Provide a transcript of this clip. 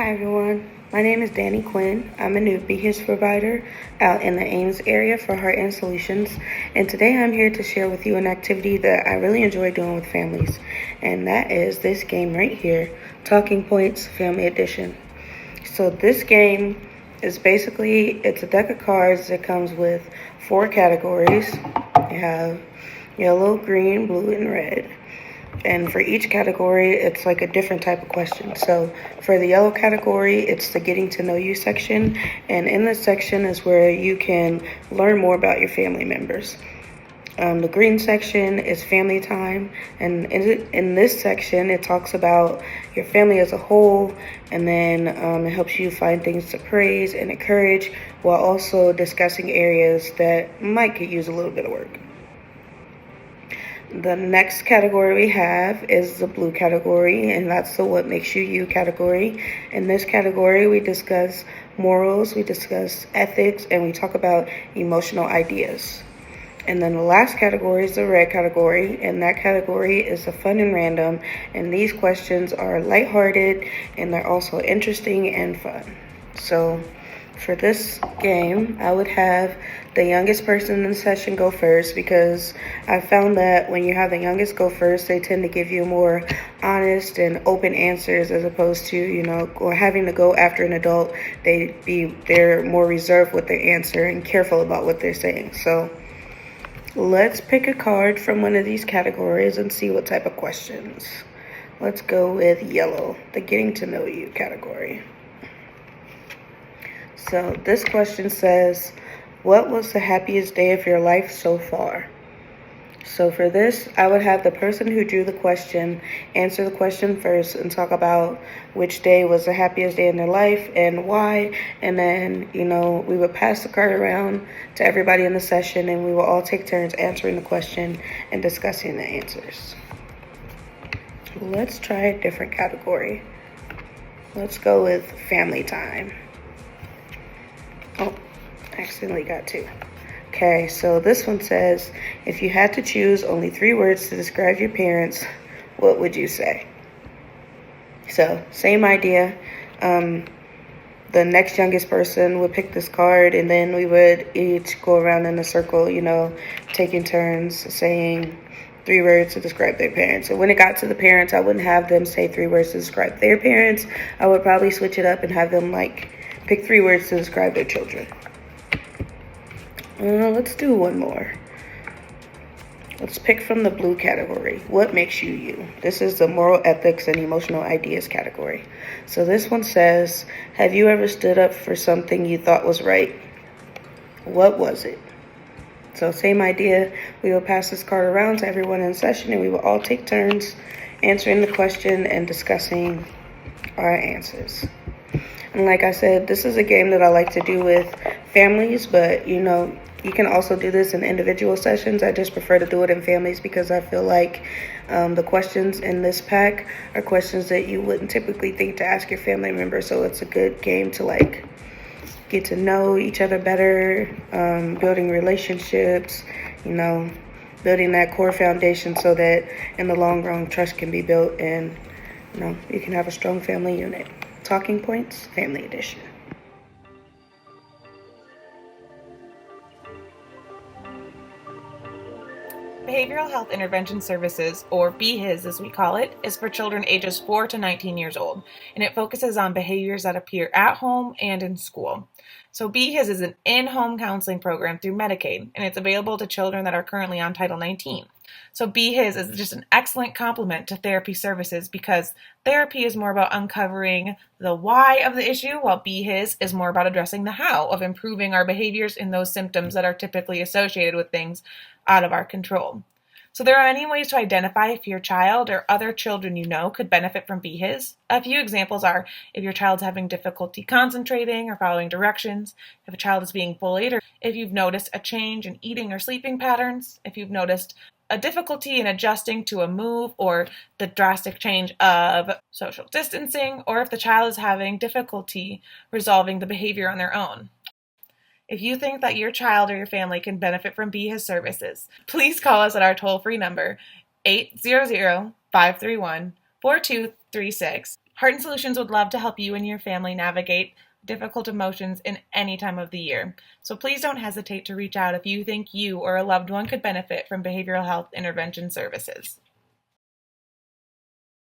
Hi everyone, my name is Danny Quinn. I'm a new BHIS provider out in the Ames area for Heart and Solutions, and today I'm here to share with you an activity that I really enjoy doing with families, and that is this game right here, Talking Points Family Edition. So this game is it's a deck of cards that comes with 4 categories. You have yellow, green, blue, and red. And for each category, it's like a different type of question. So for the yellow category, it's the getting to know you section. And in this section is where you can learn more about your family members. The green section is family time. And in this section, it talks about your family as a whole. And then it helps you find things to praise and encourage while also discussing areas that might could use a little bit of work. The next category we have is the blue category, and that's the what makes you you category. In this category, we discuss morals, we discuss ethics, and we talk about emotional ideas. And then the last category is the red category, and that category is the fun and random. And these questions are lighthearted, and they're also interesting and fun. So for this game, I would have the youngest person in the session go first because I found that when you have the youngest go first, they tend to give you more honest and open answers as opposed to, or having to go after an adult. They're more reserved with their answer and careful about what they're saying. So let's pick a card from one of these categories and see what type of questions. Let's go with yellow, the getting to know you category. So this question says, what was the happiest day of your life so far? So for this, I would have the person who drew the question answer the question first and talk about which day was the happiest day in their life and why. And then, we would pass the card around to everybody in the session and we will all take turns answering the question and discussing the answers. Let's try a different category. Let's go with family time. Oh, accidentally got 2. Okay, so this one says, if you had to choose only 3 words to describe your parents, what would you say? So, same idea. The next youngest person would pick this card, and then we would each go around in a circle, taking turns saying 3 words to describe their parents. And when it got to the parents, I wouldn't have them say 3 words to describe their parents. I would probably switch it up and have them pick 3 words to describe their children. Let's do one more. Let's pick from the blue category. What makes you you? This is the moral ethics and emotional ideas category. So this one says, have you ever stood up for something you thought was right? What was it? So same idea. We will pass this card around to everyone in session and we will all take turns answering the question and discussing our answers. And like I said, this is a game that I like to do with families, but you can also do this in individual sessions. I just prefer to do it in families because I feel like the questions in this pack are questions that you wouldn't typically think to ask your family member. So it's a good game to get to know each other better, building relationships, building that core foundation so that in the long run trust can be built and you can have a strong family unit. Talking Points, Family Edition. Behavioral Health Intervention Services, or BHIS as we call it, is for children ages 4 to 19 years old, and it focuses on behaviors that appear at home and in school. So BHIS is an in-home counseling program through Medicaid, and it's available to children that are currently on Title 19. So BHIS is just an excellent complement to therapy services because therapy is more about uncovering the why of the issue, while BHIS is more about addressing the how of improving our behaviors in those symptoms that are typically associated with things out of our control. So there are many ways to identify if your child or other children could benefit from BHIS. A few examples are if your child's having difficulty concentrating or following directions, if a child is being bullied, or if you've noticed a change in eating or sleeping patterns, if you've noticed a difficulty in adjusting to a move or the drastic change of social distancing, or if the child is having difficulty resolving the behavior on their own. If you think that your child or your family can benefit from BHIS services, please call us at our toll-free number, 800-531-4236, Heart and Solutions would love to help you and your family navigate difficult emotions in any time of the year. So please don't hesitate to reach out if you think you or a loved one could benefit from behavioral health intervention services.